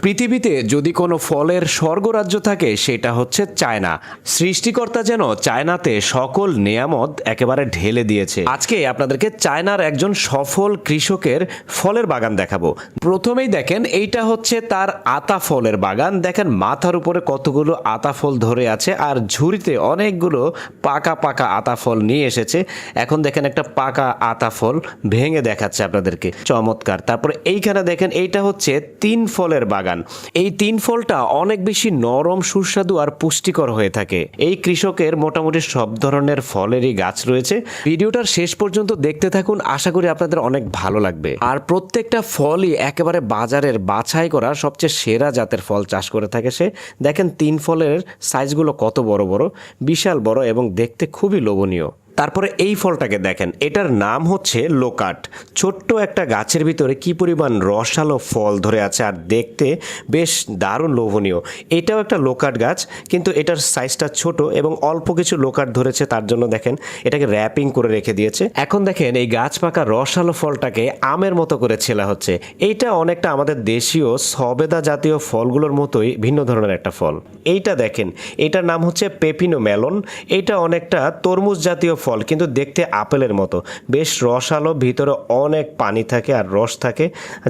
পৃথিবীতে যদি কোনো ফলের স্বর্গরাজ্য থাকে সেটা হচ্ছে চায়না। সৃষ্টিকর্তা যেন চায়নাতে সকল নেয়ামত একেবারে ঢেলে দিয়েছে। আজকে আপনাদেরকে চায়নার একজন সফল কৃষকের ফলের বাগান দেখাবো। প্রথমেই দেখেন এইটা হচ্ছে তার আতা ফলের বাগান। দেখেন মাথার উপরে কতগুলো আতা ফল ধরে আছে আর ঝুড়িতে অনেকগুলো পাকা পাকা আতা ফল নিয়ে এসেছে। এখন দেখেন একটা পাকা আতা ফল ভেঙে দেখাচ্ছে আপনাদেরকে, চমৎকার। তারপরে এইখানে দেখেন এইটা হচ্ছে 3 ফলের বাগান। এই 3 ফলটা অনেক বেশি নরম, সুস্বাদু আর পুষ্টিকর হয়ে থাকে। এই কৃষকের মোটামুটি সব ধরনের ফলেরই গাছ রয়েছে। ভিডিওটার শেষ পর্যন্ত দেখতে থাকুন, আশা করি আপনাদের অনেক ভালো লাগবে। আর প্রত্যেকটা ফলই একেবারে বাজারের বাছাই করা সবচেয়ে সেরা জাতের ফল চাষ করে থাকে সে। দেখেন 3 ফলের সাইজগুলো কত বড় বড়, বিশাল বড় এবং দেখতে খুবই লোভনীয়। তারপরে এই ফলটাকে দেখেন, এটার নাম হচ্ছে লোকাট। ছোট্ট একটা গাছের ভিতরে কি পরিমাণ রসালো ফল ধরে আছে আর দেখতে বেশ দারুণ লোভনীয়। এটাও একটা লোকাট গাছ, কিন্তু এটার সাইজটা ছোট এবং অল্প কিছু লোকাট ধরেছে, তার জন্য দেখেন এটাকে র্যাপিং করে রেখে দিয়েছে। এখন দেখেন এই গাছ পাকা রসালো ফলটাকে আমের মতো করে ছেলা হচ্ছে। এইটা অনেকটা আমাদের দেশীয় সবেদা জাতীয় ফলগুলোর মতোই ভিন্ন ধরনের একটা ফল। এইটা দেখেন, এটার নাম হচ্ছে পেপিনো মেলন। এটা অনেকটা তরমুজ জাতীয় ফল, কিন্তু দেখতে আপেলের মতো, বেশ রসালো, ভিতরে অনেক পানি থাকে আর রস থাকে,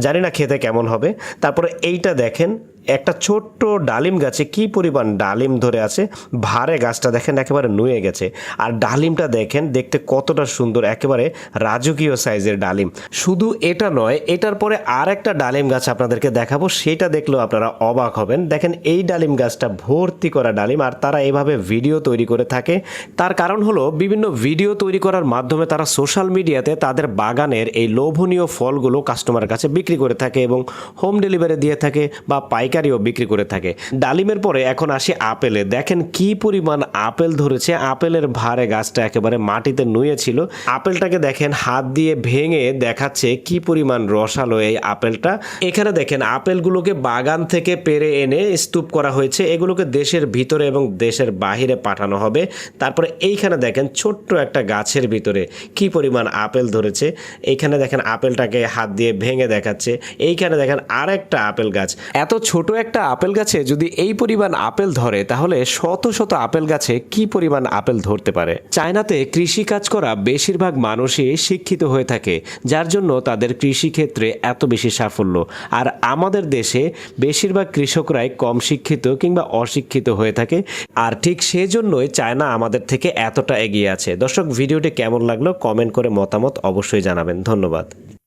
জানি না খেতে কেমন হবে। তারপরে এইটা দেখেন, একটা ছোট্ট ডালিম গাছে কি পরিমাণ ডালিম ধরে আছে, ভারে গাছটা দেখেন একেবারে নুয়ে গেছে। আর ডালিমটা দেখেন দেখতে কতটা সুন্দর, একেবারে রাজকীয় সাইজের ডালিম। শুধু এটা নয়, এটার পরে আর একটা ডালিম গাছ আপনাদেরকে দেখাবো, সেটা দেখলেও আপনারা অবাক হবেন। দেখেন এই ডালিম গাছটা ভর্তি করা ডালিম, আর তারা এভাবে ভিডিও তৈরি করে থাকে। তার কারণ হলো বিভিন্ন ভিডিও তৈরি করার মাধ্যমে তারা সোশ্যাল মিডিয়াতে তাদের বাগানের এই লোভনীয় ফলগুলো কাস্টমারের কাছে বিক্রি করে থাকে এবং হোম ডেলিভারি দিয়ে থাকে বা পাইকারিও বিক্রি করে থাকে। ডালিমের পরে এখন আসি আপেলে। দেখেন কি পরিমাণ আপেল ধরেছে, আপেলের ভারে গাছটা একেবারে মাটিতে নুয়ে ছিল। আপেলটাকে দেখেন হাত দিয়ে ভেঙে দেখাচ্ছে কি পরিমাণ রসালো এই আপেলটা। এখানে দেখেন আপেলগুলোকে বাগান থেকে পেড়ে এনে স্তূপ করা হয়েছে, এগুলোকে দেশের ভিতরে এবং দেশের বাহিরে পাঠানো হবে। তারপরে এইখানে দেখেন ছোট্ট একটা গাছের ভিতরে কি পরিমাণ আপেল ধরেছে। এইখানে দেখেন আপেলটাকে হাত দিয়ে ভেঙে দেখাচ্ছে। এইখানে দেখেন আরেকটা আপেল গাছ। এত ছোট একটা আপেল গাছে যদি এই পরিমাণ আপেল ধরে, তাহলে শত শত আপেল গাছে কি পরিমাণ আপেল ধরতে পারে। চায়নাতে কৃষি কাজ করা বেশিরভাগ মানুষই শিক্ষিত হয়ে থাকে, যার জন্য তাদের কৃষি ক্ষেত্রে এত বেশি সাফল্য। আর আমাদের দেশে বেশিরভাগ কৃষকরাই কম শিক্ষিত কিংবা অশিক্ষিত হয়ে থাকে, আর ঠিক সেজন্যই চায়না আমাদের থেকে এতটা এগিয়ে আছে। দর্শক, ভিডিওটি কেমন লাগলো কমেন্ট করে মতামত অবশ্যই জানাবেন। ধন্যবাদ।